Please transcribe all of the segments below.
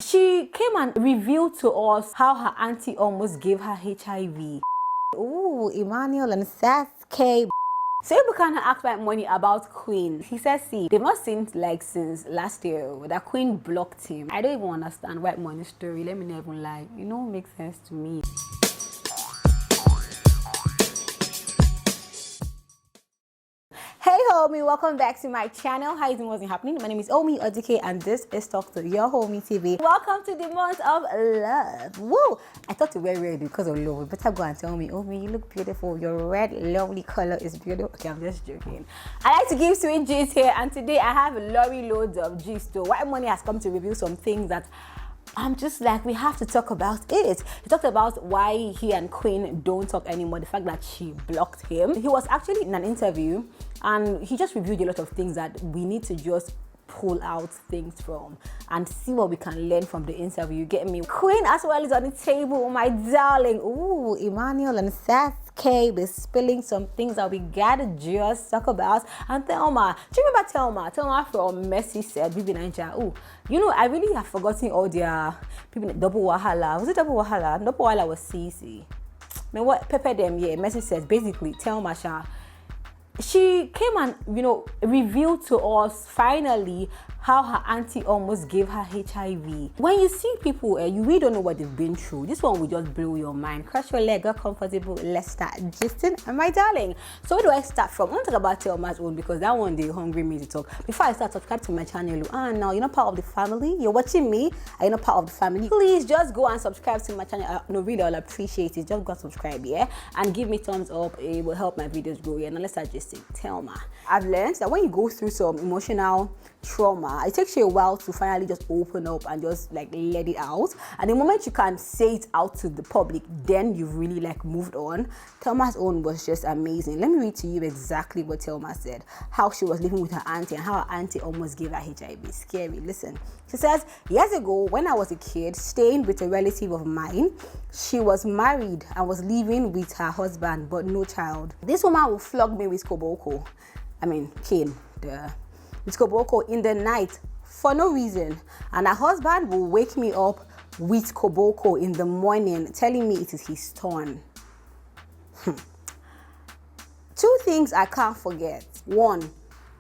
She came and revealed to us how her auntie almost gave her HIV. Ooh, Emmanuel and Saskay. So people kind of asked Whitemoney about Queen. He says, see, they've not seen like since last year that Queen blocked him. I don't even understand Whitemoney's story. Let me not even lie. You know, it makes sense to me. Hey homie, welcome back to my channel. How is it, what's happening? My name is Omi Odike and this is Talk to Your Homie TV. Welcome to the month of love. Woo! I thought you were ready because of love. You better go and tell me, Omi, you look beautiful. Your red lovely color is beautiful. Okay, I'm just joking. I like to give sweet gist here, and today I have loads of gist. So Whitemoney has come to review some things that I'm just like, we have to talk about it. He talked about why he and Queen don't talk anymore, the fact that she blocked him. He was actually in an interview and he just reviewed a lot of things that we need to just pull out things from and see what we can learn from the interview. You get me? Queen as well is on the table, my darling. Ooh, Emmanuel and Saskay be spilling some things that we gotta just talk about. And Tola, do you remember Tola? Tola from Messi said, Bibi Ninja. Ooh, you know, I really have forgotten all their people. Double Wahala. Was it Double Wahala? Double Wahala was CC. I mean, what Pepe them? Yeah, Messi says basically Tola. She came and, you know, revealed to us finally how her auntie almost gave her HIV. When you see people, you really don't know what they've been through. This one will just blow your mind. Cross your leg, get comfortable. Let's start gisting, my darling. So where do I start from? I want to talk about Thelma's own because that one they hungry me to talk. Before I start, subscribe to my channel. Now you're not part of the family. You're watching me. Are you not part of the family? Please just go and subscribe to my channel. No, really, I'll appreciate it. Just go and subscribe, yeah, and give me thumbs up. It will help my videos grow. Yeah, now let's start gisting. Thelma, I've learned that when you go through some emotional trauma, it takes you a while to finally just open up and just like let it out. And the moment you can say it out to the public, then you've really like moved on. Thelma's own was just amazing. Let me read to you exactly what Thelma said. How she was living with her auntie and how her auntie almost gave her HIV. Scary. Listen. She says, years ago when I was a kid staying with a relative of mine, she was married and was living with her husband but no child. This woman will flog me with koboko. I mean, cane. With koboko in the night for no reason, and her husband will wake me up with koboko in the morning telling me it is his turn. Two things I can't forget. One,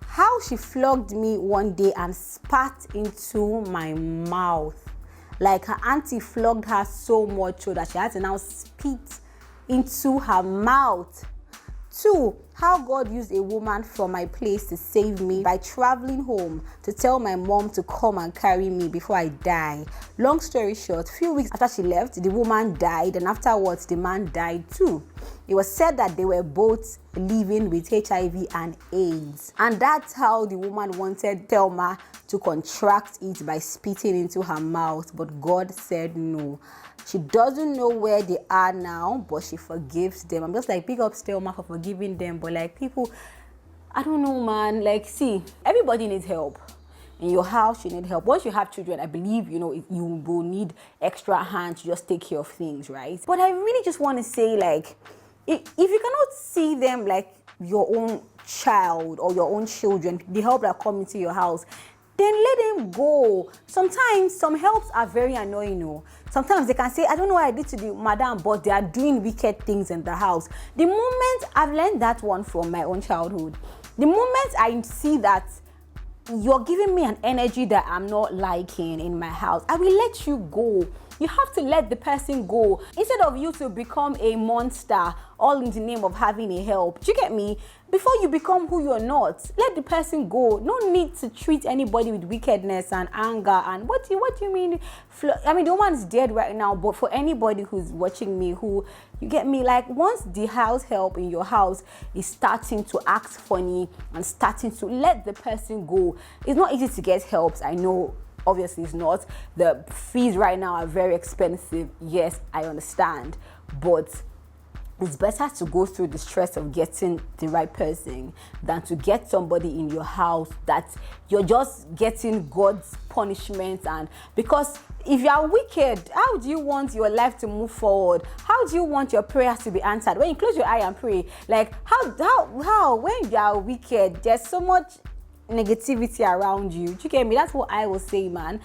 how she flogged me one day and spat into my mouth. Like her auntie flogged her so much so that she had to now spit into her mouth. Two, how God used a woman from my place to save me by traveling home to tell my mom to come and carry me before I die. Long story short, few weeks after she left, the woman died, and afterwards the man died too. It was said that they were both living with HIV and AIDS. And that's how the woman wanted Thelma to contract it by spitting into her mouth, but God said no. She doesn't know where they are now, but she forgives them. I'm just like, big up Thelma for forgiving them. But like people, I don't know, man. Like, see, everybody needs help. In your house, you need help. Once you have children, I believe, you know, you will need extra hands to just take care of things, right? But I really just want to say, like, if you cannot see them like your own child or your own children, the help that come into your house, then let them go. Sometimes some helps are very annoying, you know. Sometimes they can say, I don't know what I did to the madam, but they are doing wicked things in the house. The moment I've learned that one from my own childhood, the moment I see that you're giving me an energy that I'm not liking in my house, I will let you go. You have to let the person go instead of you to become a monster all in the name of having a help. Do you get me? Before you become who you're not, let the person go. No need to treat anybody with wickedness and anger. And what do you mean? I mean, the woman's dead right now, but for anybody who's watching me, who, you get me, like once the house help in your house is starting to act funny and starting to, let the person go. It's not easy to get help. I know. Obviously it's not. The fees right now are very expensive. Yes, I understand. But it's better to go through the stress of getting the right person than to get somebody in your house that you're just getting God's punishment. And because if you are wicked, how do you want your life to move forward? How do you want your prayers to be answered? When you close your eye and pray, like how when you are wicked, there's so much negativity around you. Do you get me? That's what I will say, man.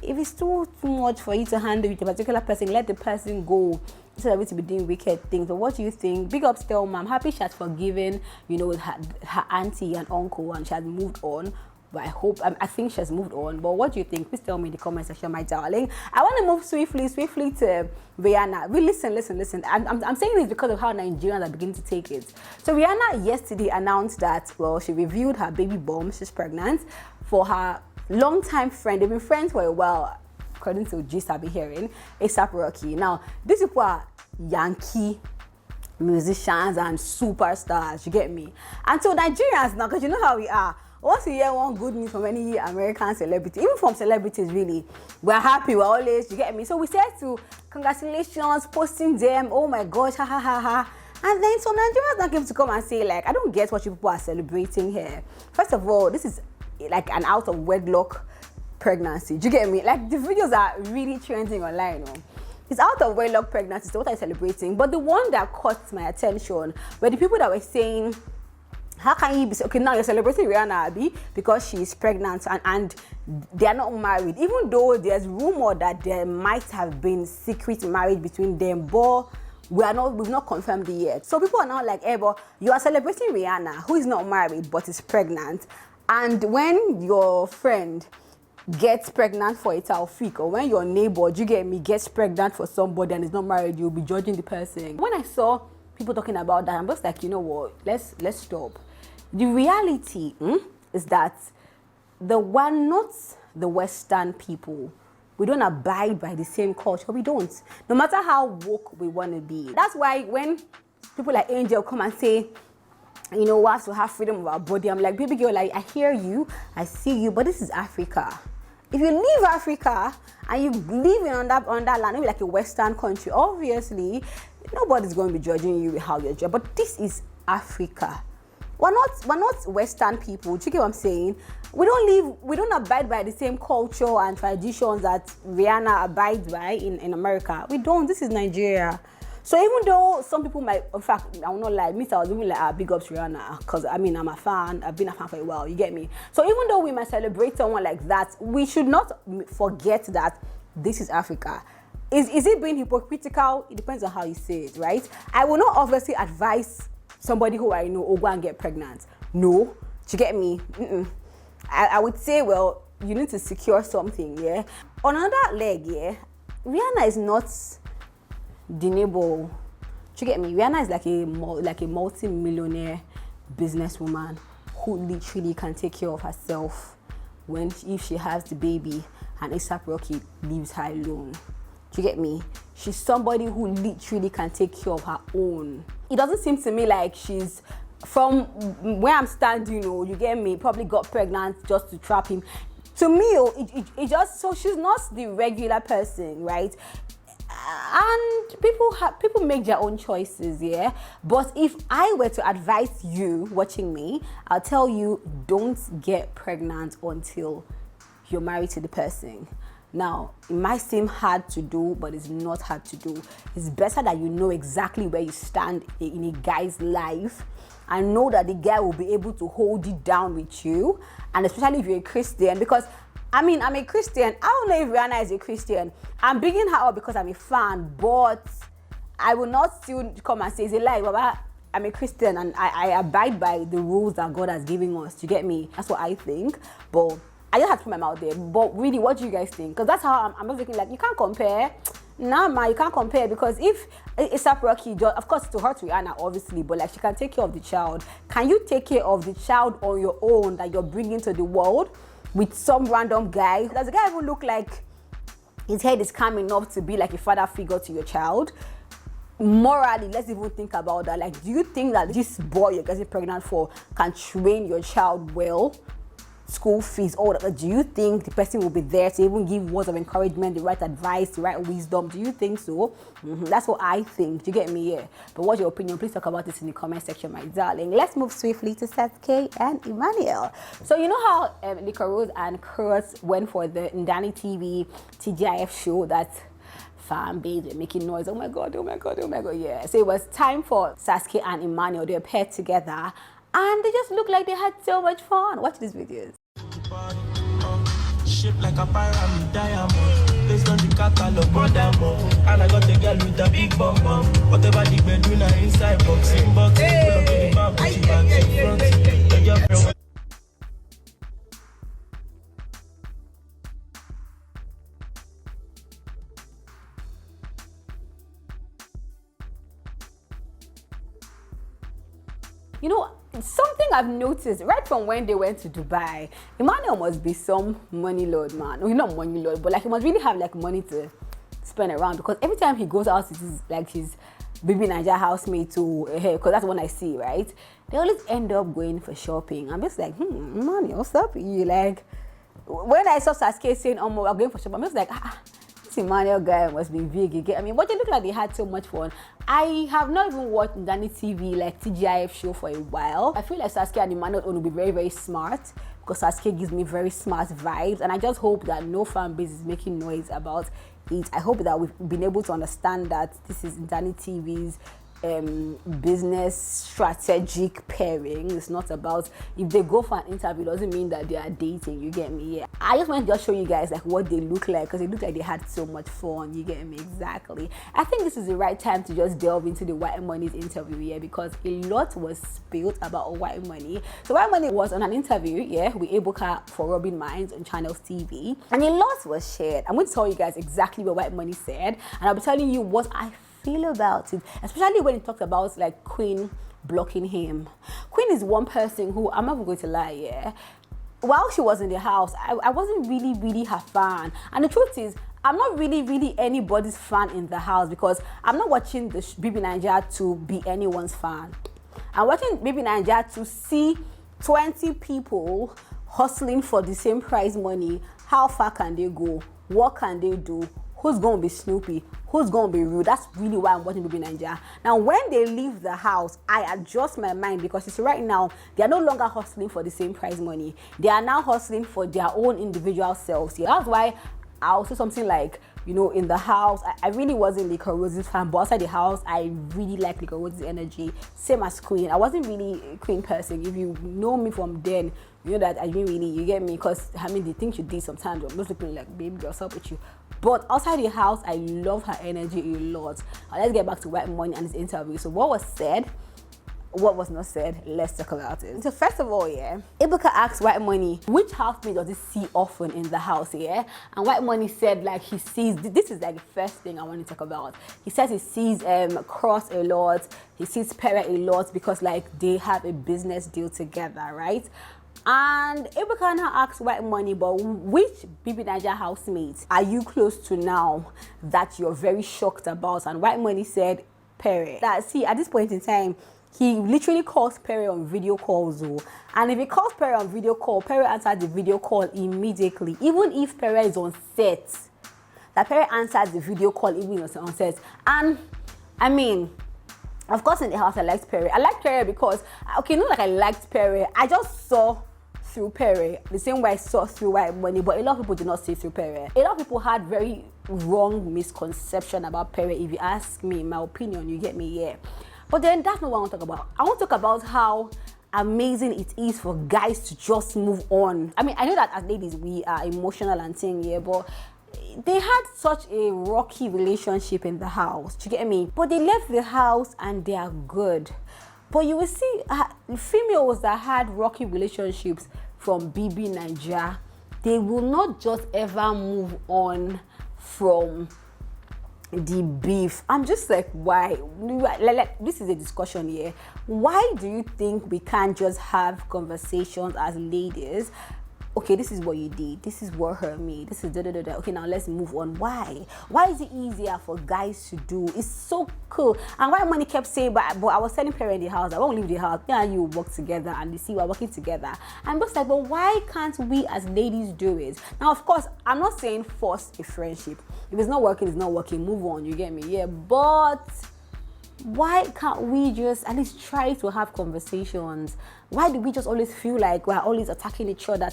If it's too much for you to handle with a particular person, let the person go instead of it to be doing wicked things. But what do you think? Big ups, Thelma. I'm happy she has forgiven, her auntie and uncle, and she has moved on. But I think she has moved on. But what do you think? Please tell me in the comment section, my darling. I want to move swiftly to Rihanna. Listen. I'm saying this because of how Nigerians are beginning to take it. So Rihanna yesterday announced that, she revealed her baby bump. She's pregnant for her longtime friend. They've been friends for a while, according to gist I've been hearing. A$AP Rocky. Now, these people are Yankee musicians and superstars. You get me? And so Nigerians now, because you know how we are. Once you hear one good news from any American celebrity, even from celebrities really, we're happy, we're always, you get me? So we said to congratulations, posting them, oh my gosh, ha ha ha ha. And then some Nigerians now came to come and say, like, I don't get what you people are celebrating here. First of all, this is like an out of wedlock pregnancy. Do you get me? Like, the videos are really trending online. It's out of wedlock pregnancy, so what are you celebrating? But the one that caught my attention were the people that were saying, how can you be okay now you're celebrating Rihanna, Abby, because she's pregnant and they're not married, even though there's rumor that there might have been secret marriage between them, but we've not confirmed it yet. So people are now like, hey, but you are celebrating Rihanna, who is not married but is pregnant, and when your friend gets pregnant for a Taufik, or when your neighbor, do you get me, gets pregnant for somebody and is not married, you'll be judging the person. When I saw people talking about that, I'm just like, you know what, let's stop. The reality is that we're not the Western people. We don't abide by the same culture. We don't. No matter how woke we want to be. That's why when people like Angel come and say, we have to have freedom of our body, I'm like, baby girl, like, I hear you, I see you, but this is Africa. If you leave Africa and you live in on that land, maybe like a Western country, obviously, nobody's going to be judging you with how you're judged. But this is Africa. We're not Western people. Do you get what I'm saying? We don't abide by the same culture and traditions that Rihanna abides by in America. We don't. This is Nigeria. So even though some people might, in fact, I will not lie, I was even like, big ups Rihanna, because I'm a fan. I've been a fan for a while. You get me? So even though we might celebrate someone like that, we should not forget that this is Africa. Is it being hypocritical? It depends on how you say it, right? I will not obviously advise somebody who I know, go and get pregnant. No. Do you get me? I would say, well, you need to secure something, yeah? On another leg, yeah, Rihanna is not the neighbor. Do you get me? Rihanna is like a multi-millionaire businesswoman who literally can take care of herself if she has the baby and A$AP Rocky leaves her alone. Do you get me? She's somebody who literally can take care of her own. It doesn't seem to me like she's, from where I'm standing, you get me, probably got pregnant just to trap him. To me, it just, so she's not the regular person, right? And people make their own choices, yeah? But if I were to advise you watching me, I'll tell you, don't get pregnant until you're married to the person. Now, it might seem hard to do, but it's not hard to do. It's better that you know exactly where you stand in a guy's life and know that the guy will be able to hold it down with you, and especially if you're a Christian, because I'm a Christian. I don't know if Rihanna is a Christian. I'm bringing her up because I'm a fan, but I will not still come and say it's a lie, Baba. I'm a Christian and I abide by the rules that God has given us. Do you get me? That's what I think. But I just have to put my mouth there. But really, what do you guys think? Because that's how I'm thinking, like, you can't compare. Nah, man, you can't compare, because if A$AP Rocky, of course, to her, to Rihanna, obviously, but like, she can take care of the child. Can you take care of the child on your own that you're bringing to the world with some random guy? Does the guy even look like his head is calm enough to be like a father figure to your child? Morally, let's even think about that. Like, do you think that this boy you're getting pregnant for can train your child well? School fees, all that. Do you think the person will be there to even give words of encouragement, the right advice, the right wisdom? Do you think so? That's what I think. Do you get me? Yeah. But what's your opinion? Please talk about this in the comment section, my darling. Let's move swiftly to Saskay and Emmanuel. So you know how Nika Rose and Kurt went for the Ndani TV TGIF show that fan base were making noise. Oh my god, yeah. So it was time for Saskay and Emmanuel. They paired together and they just looked like they had so much fun. Watch these videos. shape like a pyramid diamond. Based on the catalog, furthermore. And I got a girl with a big bum bum. Whatever the bedroom inside boxing box. Pull up to the back, put your back in front. Let your friend. You know, something I've noticed right from when they went to Dubai, Emmanuel must be some money lord, man. Well, not money lord, but like he must really have like money to spend around, because every time he goes out, it's like his baby Niger housemate to because that's what I see, right? They always end up going for shopping. I'm just like, Emmanuel, what's up with you? Like, when I saw Sasuke saying, oh, we're going for shopping, I'm just like, this Emmanuel guy must be big again. I mean, but they look like they had so much fun. I have not even watched Danny TV, like TGIF show, for a while. I feel like Sasuke and Emmanuel will be very, very smart, because Sasuke gives me very smart vibes, and I just hope that no fan base is making noise about it. I hope that we've been able to understand that this is Danny TV's business strategic pairing. It's not about, if they go for an interview, doesn't mean that they are dating, you get me? Yeah, I just want to just show you guys like what they look like, because they look like they had so much fun, you get me? Exactly. I think this is the right time to just delve into the Whitemoney's interview here, because a lot was spilled about Whitemoney. So Whitemoney was on an interview, with Ebuka for Robin Minds on Channels TV, and a lot was shared. I'm going to tell you guys exactly what Whitemoney said, and I'll be telling you what I feel about it, especially when he talks about like Queen blocking him. Queen is one person who, I'm not going to lie, while she was in the house, I wasn't really her fan. And the truth is, I'm not really anybody's fan in the house, because I'm not watching the Baby Niger to be anyone's fan. I'm watching Baby Niger to see 20 people hustling for the same prize money. How far can they go? What can they do? Who's going to be Snoopy? Who's going to be rude? That's really why I'm watching Baby Niger. Now, when they leave the house, I adjust my mind, because it's right now, they are no longer hustling for the same prize money. They are now hustling for their own individual selves. Yeah, that's why I'll say something like, you know, in the house, I really wasn't Lika Rose's fan, but outside the house, I really like Lika Rose's energy. Same as Queen. I wasn't really a Queen person. If you know me from then, you know that I didn't really, you get me? Because, I mean, the things she did sometimes, I'm just looking like, baby girl, what's up with you? But outside the house, I love her energy a lot. Let's get back to Whitemoney and his interview. So what was said, what was not said, let's talk about it. So first of all, Ebuka asked Whitemoney, which housemate does he see often in the house, And Whitemoney said, like, he sees, this is like the first thing I want to talk about. He says he sees Cross a lot, he sees Pere a lot, because like they have a business deal together, right? And Ebuka now asks Whitemoney, but which Baby Niger housemates are you close to now that you're very shocked about? And Whitemoney said, Pere. That, see, at this point in time, he literally calls Pere on video calls, and if he calls Pere on video call, Pere answers the video call immediately, even if Pere is on set. That Pere answers the video call even on set. And I mean, of course, in the house, I liked Pere. I liked Pere because, okay, not like I liked Pere, I just saw through Pere the same way I saw through Whitemoney, but a lot of people did not see through Pere. A lot of people had very wrong misconception about Pere. If you ask me, my opinion, you get me, But then that's not what I want to talk about. I want to talk about how amazing it is for guys to just move on. I mean, I know that as ladies, we are emotional and thing, but they had such a rocky relationship in the house, do you get me? But they left the house and they are good. But you will see females that had rocky relationships from BB Niger, they will not just ever move on from the beef. I'm just like, why? This is a discussion here. Why do you think we can't just have conversations as ladies? Okay, this is what you did. This is what hurt me. This is da-da-da-da. Okay, now let's move on. Why? Why is it easier for guys to do? It's so cool. And Whitemoney kept saying, but I was telling Pere in the house, I won't leave the house. Yeah, you work together and you see we're working together. I'm just like, but why can't we as ladies do it? Now, of course, I'm not saying force a friendship. If it's not working, it's not working. Move on, you get me? Yeah, but why can't we just at least try to have conversations? Why do we just always feel like we're always attacking each other?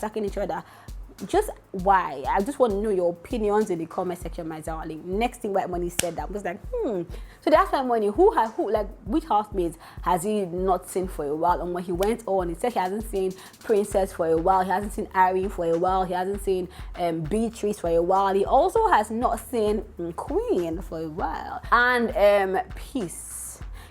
Just why? I just want to know your opinions in the comment section, my darling. Next thing Whitemoney said that, I was like, So that's Whitemoney. Which housemates has he not seen for a while? And when he went on, he said he hasn't seen Princess for a while. He hasn't seen Irene for a while. He hasn't seen Beatrice for a while. He also has not seen Queen for a while. And Peace.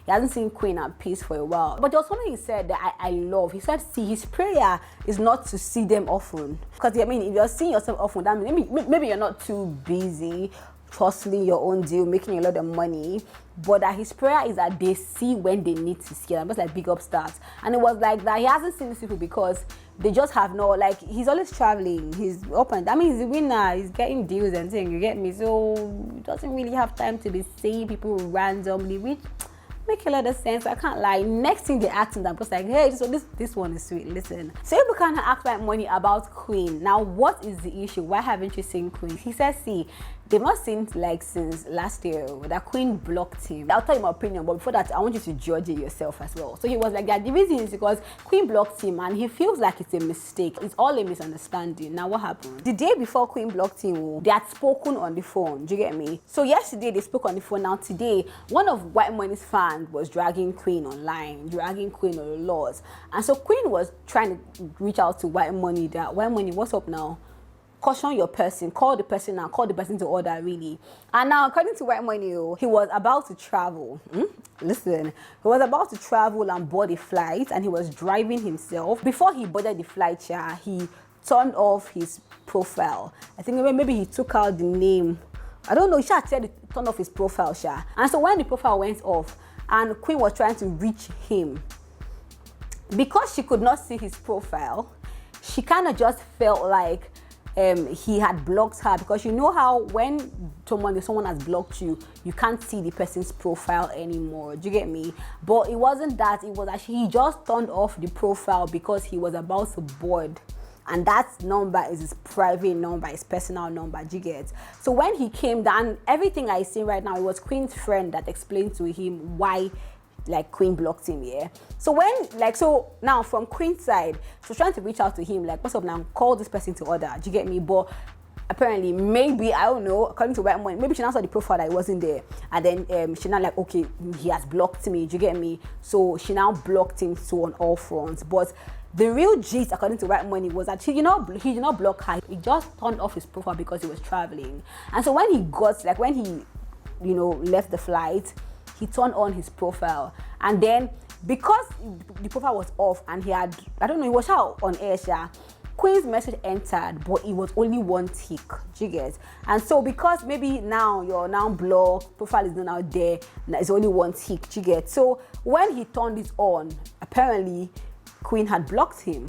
He hasn't seen Queen and Peace for a while. But there was something he said that I love. He said, see, his prayer is not to see them often. Because, I mean, if you're seeing yourself often, that means maybe you're not too busy hustling your own deal, making a lot of money. But that his prayer is that they see when they need to see them. Just like big up stars. And it was like that. He hasn't seen these people because they just have no, like, he's always traveling. He's open. I mean, he's a winner. He's getting deals and things, you get me? So he doesn't really have time to be seeing people randomly, which make a lot of sense. I can't lie. Next thing they asked him, I'm just like, hey, so this one is sweet. Listen. So you can ask Whitemoney about Queen. Now, what is the issue? Why haven't you seen Queen? He says, see, they've not seen like since last year that Queen blocked him. I'll tell you my opinion, but before that, I want you to judge it yourself as well. So he was like, yeah, the reason is because Queen blocked him and he feels like it's a mistake. It's all a misunderstanding. Now, what happened? The day before Queen blocked him, they had spoken on the phone. Do you get me? So yesterday, they spoke on the phone. Now, today, one of Whitemoney's fans was dragging Queen online, dragging Queen on the laws. And so Queen was trying to reach out to Whitemoney that, Whitemoney, what's up now? Caution your person, call the person now, call the person to order, really. And now, according to Whitemoney, he was about to travel. Listen, he was about to travel and board a flight, and he was driving himself. Before he boarded the flight, he turned off his profile. I think maybe he took out the name. I don't know, he said he turned off his profile, And so when the profile went off, and Queen was trying to reach him, because she could not see his profile, she kind of just felt like he had blocked her, because you know how when someone has blocked you, you can't see the person's profile anymore. Do you get me? But it wasn't that. It was actually he just turned off the profile because he was about to board. And that number is his private number, his personal number, do you get? So when he came down, everything I see right now, it was Queen's friend that explained to him why, like, Queen blocked him, yeah? So so now from Queen's side, she was trying to reach out to him, like, what's up now? Call this person to order, do you get me? But apparently, maybe, I don't know, according to Whitemoney, maybe she now saw the profile that it wasn't there. And then she now like, okay, he has blocked me, do you get me? So she now blocked him so on all fronts. But the real gist, according to Whitemoney, was that he did not block her. He just turned off his profile because he was traveling. And so when he left the flight, he turned on his profile. And then because the profile was off and he was out on air, Queen's message entered, but it was only one tick, do you get? And so because maybe now you're now blocked, profile is not out there, it's only one tick, do you get? So when he turned it on, apparently Queen had blocked him.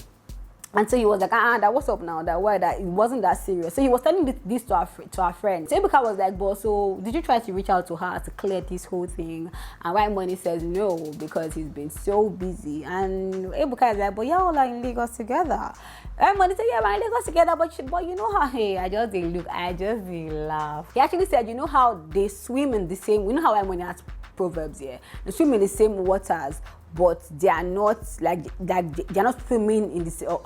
And so he was like, that what's up now? That it wasn't that serious. So he was telling this to our friend. So Ebuka was like, but so did you try to reach out to her to clear this whole thing? And Whitemoney says no, because he's been so busy. And Ebuka is like, but y'all are in Lagos together. Whitemoney said, yeah, we're in Lagos together, but you know how, hey, I just didn't laugh. He actually said, you know how they swim in the same, you know how Whitemoney has proverbs here? They swim in the same waters, but they are not they're not swimming in the same.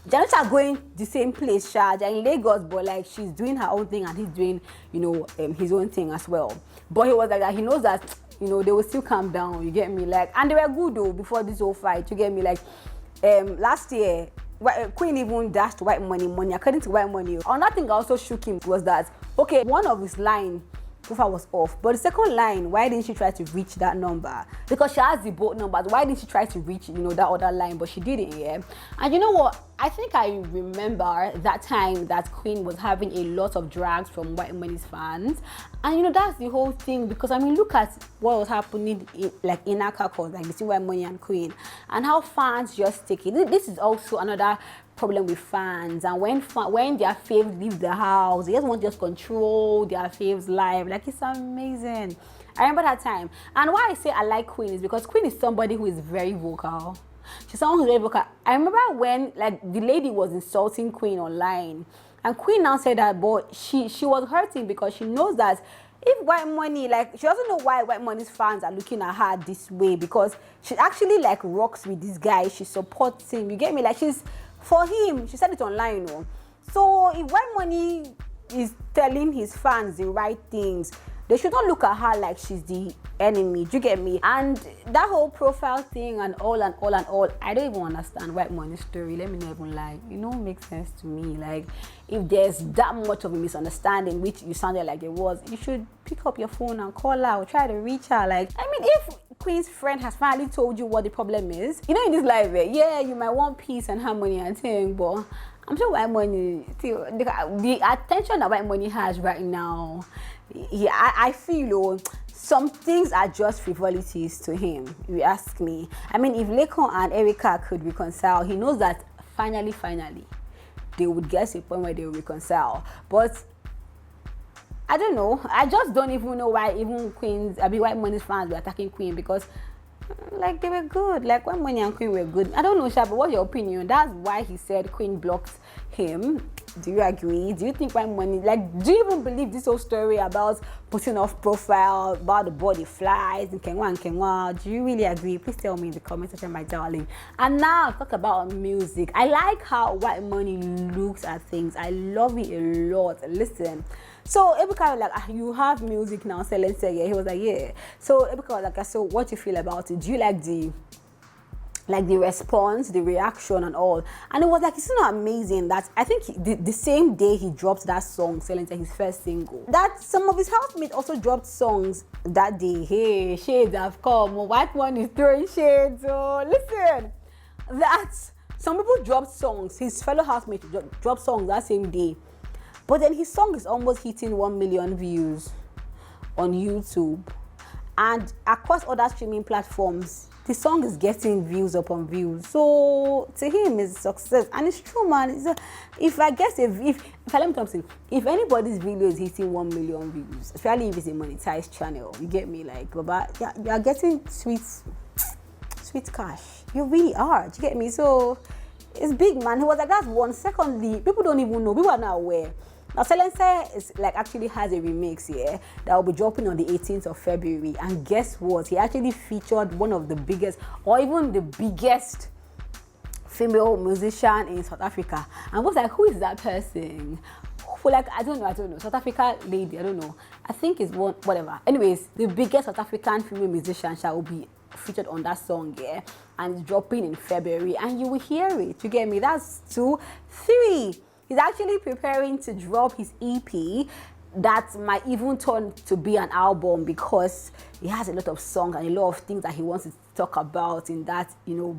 They're not going the same place. They're in Lagos, but like she's doing her own thing and he's doing, his own thing as well. But he was like that. He knows that they will still calm down. You get me? Like, and they were good though before this whole fight. You get me? Like, last year, Queen even dashed Whitemoney money. According to Whitemoney, another thing that also shook him was that one of his line profile was off, but the second line, why didn't she try to reach that number? Because she has the both numbers. Why didn't she try to reach that other line? But she didn't, yeah. And you know what? I think I remember that time that Queen was having a lot of drags from Whitemoney's fans, and that's the whole thing. Because I mean, look at what was happening in our caucus, like between Whitemoney and Queen, and how fans just take it. This is also another problem with fans, and when their faves leave the house, they just want to just control their faves life. Like, it's amazing. I remember that time. And why I say I like Queen is because Queen is somebody who is very vocal. She's someone who's very vocal. I remember when the lady was insulting Queen online, and Queen now said that, but she was hurting because she knows that if Whitemoney, she doesn't know why Whitemoney's fans are looking at her this way, because she actually rocks with this guy. She supports him. You get me? Like, she's for him. She said it online, So if Whitemoney is telling his fans the right things, they should not look at her like she's the enemy. Do you get me? And that whole profile thing and all, I don't even understand Whitemoney's story. Let me not even lie. It don't make sense to me. Like, if there's that much of a misunderstanding, which you sounded like it was, you should pick up your phone and call her or try to reach her. Like, I mean, if Queen's friend has finally told you what the problem is, you know, in this life, yeah, you might want peace and harmony and thing, but I'm sure Whitemoney, the attention that Whitemoney has right now, I feel some things are just frivolities to him, if you ask me. I mean, if Lekon and Erica could reconcile, he knows that finally, they would get to a point where they will reconcile. But I don't know. I just don't even know why even Whitemoney's fans were attacking Queen, because like they were good. Like Whitemoney and Queen were good. I don't know, Sha, but what's your opinion? That's why he said Queen blocked him. Do you agree? Do you think Whitemoney, like, do you even believe this whole story about putting off profile, about the body flies and Kenwa? Do you really agree? Please tell me in the comment section, my darling. And now talk about music. I like how Whitemoney looks at things. I love it a lot. Listen. So Ebuka was like, you have music now, Selene said, yeah. He was like, yeah. So Ebuka was like, so what do you feel about it? Do you like the response, the reaction and all? And it was like, it's not amazing that I think the same day he dropped that song, Selene said, his first single, that some of his housemates also dropped songs that day. Hey, shades have come. Whitemoney is throwing shades. Oh, listen, that some people dropped songs, his fellow housemates dropped songs that same day. But then his song is almost hitting 1 million views on YouTube. And across other streaming platforms, the song is getting views upon views. So to him, it's success. And it's true, man. If anybody's video is hitting 1 million views, especially if it's a monetized channel, you get me? Like, Baba, you are getting sweet cash. You really are. Do you get me? So it's big, man. He was like, that's one. Secondly, people don't even know. People are not aware. Now, Selense is like actually has a remix here that will be dropping on the 18th of February. And guess what? He actually featured one of the biggest, or even the biggest, female musician in South Africa. And I was like, who is that person? Like, I don't know. South Africa lady, I don't know. I think it's one, whatever. Anyways, the biggest South African female musician shall be featured on that song, yeah, and it's dropping in February, and you will hear it. You get me? That's 2. 3. He's actually preparing to drop his EP that might even turn to be an album, because he has a lot of songs and a lot of things that he wants to talk about in that,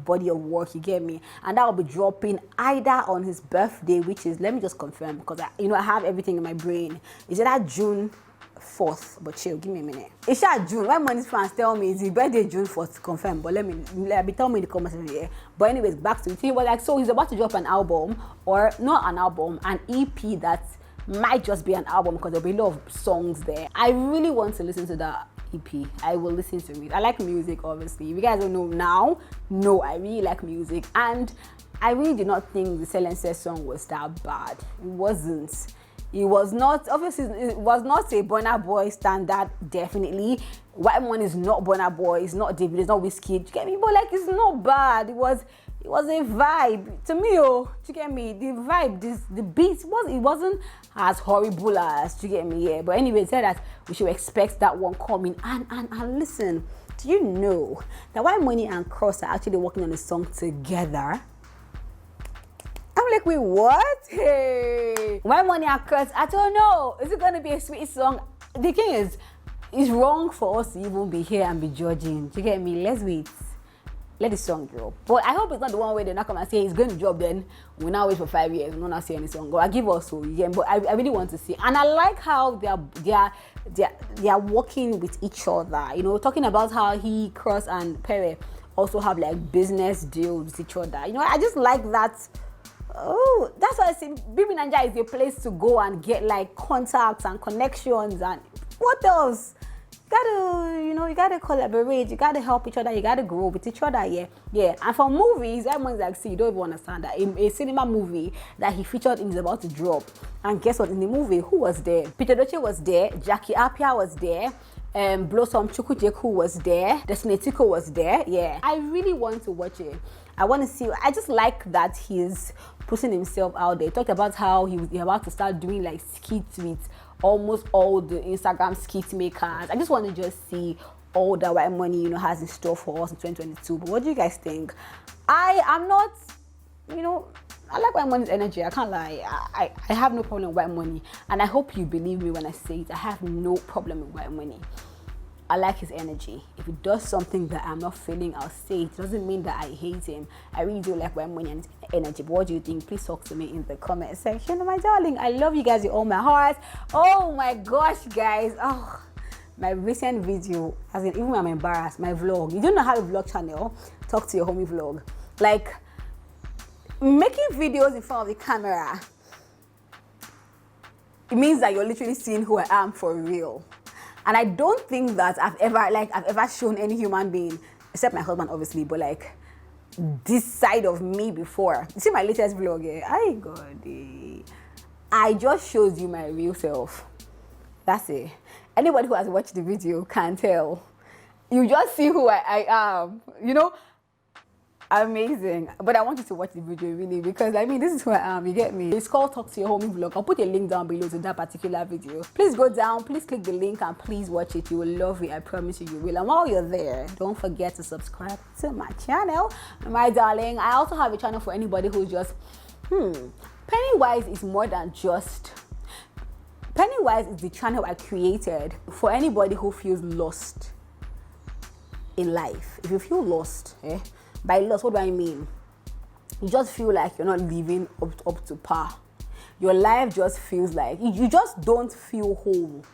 body of work. You get me? And that will be dropping either on his birthday, which is, let me just confirm, because I have everything in my brain. Is it that June 4th? But chill, give me a minute. It's that June. Whitemoney's fans tell me it's his birthday June 4th, confirm. But let me tell me in the comments here. But anyways, back to it. He was like, so he's about to drop an album, or not an album, an EP that might just be an album, because there'll be a lot of songs there. I really want to listen to that EP. I will listen to it. I like music, obviously. If you guys don't know now, no, I really like music. And I really did not think the Selense song was that bad. It wasn't. It was not, obviously, it was not a Burna Boy standard, definitely. Whitemoney is not Burna Boy, it's not David, it's not Whiskey. Do you get me? But like, it's not bad. It was a vibe. To me, do you get me? The vibe, the beat, it wasn't as horrible as, do you get me? Yeah. But anyway, it said that we should expect that one coming. And listen, do you know that Whitemoney and Cross are actually working on a song together? I'm like, wait, what? Hey, Whitemoney and Kurt, I don't know. Is it going to be a sweet song? The thing is, it's wrong for us to even be here and be judging. Do you get me? Let's wait. Let the song drop. But I hope it's not the one where they're not come and say it's going to drop, then we'll now wait for 5 years. We'll not see any song. I give us so, yeah. But I really want to see. And I like how they are working with each other. Talking about how he, Cross, and Perry also have like business deals with each other. I just like that. Oh, that's why I say Bibi Ninja is a place to go and get like contacts and connections and what else? You gotta collaborate, you gotta help each other, you gotta grow with each other, yeah. And for movies, everyone's like, see, you don't even understand that a cinema movie that he featured in is about to drop. And guess what? In the movie, who was there? Peter Doce was there, Jackie Appiah was there, Blossom Chukwujeku was there, Destiny Tiko was there. Yeah, I really want to watch it. I want to see. I just like that he's putting himself out there. He talked about how he was about to start doing like skits with almost all the Instagram skit makers. I just want to just see all that Whitemoney, you know, has in store for us in 2022. But what do you guys think? I am not, you know, I like Whitemoney's energy. I can't lie. I have no problem with Whitemoney, and I hope you believe me when I say it. I have no problem with Whitemoney. I like his energy. If he does something that I'm not feeling, I'll say it. It doesn't mean that I hate him. I really do like Whitemoney and his energy. But what do you think? Please talk to me in the comment section. My darling, I love you guys with all my heart. Oh my gosh, guys. Oh, my recent video, as in, even I'm embarrassed, my vlog. You don't know how to vlog channel? Talk to your homie vlog. Like, making videos in front of the camera, it means that you're literally seeing who I am for real. And I don't think that I've ever shown any human being, except my husband obviously, but like this side of me before. You see my latest vlog, I just showed you my real self. That's it. Anybody who has watched the video can tell. You just see who I am, you know? Amazing. But I want you to watch the video really, because I mean, this is who I am, you get me? It's called Talk to Your Homie Vlog. I'll put a link down below to that particular video. Please go down, please click the link and please watch it. You will love it, I promise you, you will. And while you're there, don't forget to subscribe to my channel, my darling. I also have a channel for anybody who's just, Pennywise is more than just, Pennywise is the channel I created for anybody who feels lost in life. If you feel lost, by lost, what do I mean? You just feel like you're not living up to par. Your life just feels like, you just don't feel whole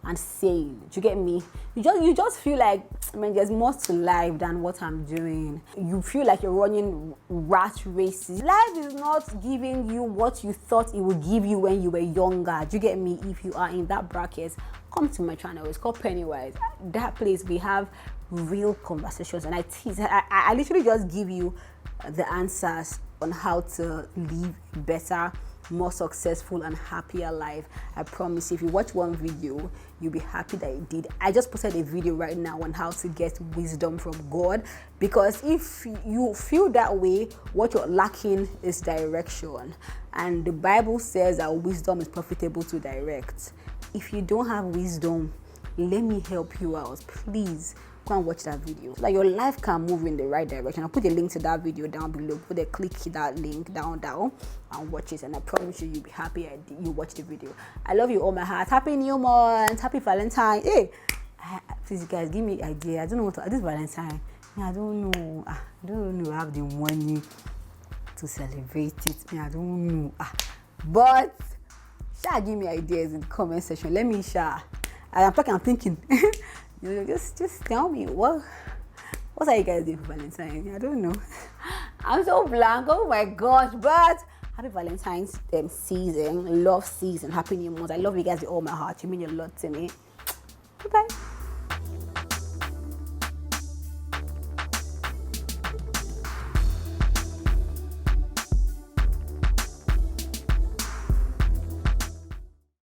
and sane. Do you get me? You just feel like, I mean, there's more to life than what I'm doing. You feel like you're running rat races. Life is not giving you what you thought it would give you when you were younger. Do you get me? If you are in that bracket, come to my channel. It's called Pennywise. That place, we have real conversations, and I literally just give you the answers on how to live better, more successful and happier life. I promise, if you watch one video, you'll be happy that you did. I just posted a video right now on how to get wisdom from God, because if you feel that way, what you're lacking is direction, and the Bible says that wisdom is profitable to direct. If you don't have wisdom, let me help you out, please. Go and watch that video. Like, your life can move in the right direction. I'll put a link to that video down below. Put a click that link down and watch it, and I promise you, you'll be happy you watch the video. I love you all my heart. Happy New Month. Happy Valentine. Hey, please guys, give me an idea. I don't know what to, this Valentine. I don't know. I don't know. I have the money to celebrate it. I don't know. But share, give me ideas in the comment section. Let me share. I'm thinking. Just tell me what are you guys doing for Valentine's? I don't know. I'm so blank. Oh my gosh! But happy Valentine's season, love season, happy New Month. I love you guys with all my heart. You mean a lot to me. Bye bye.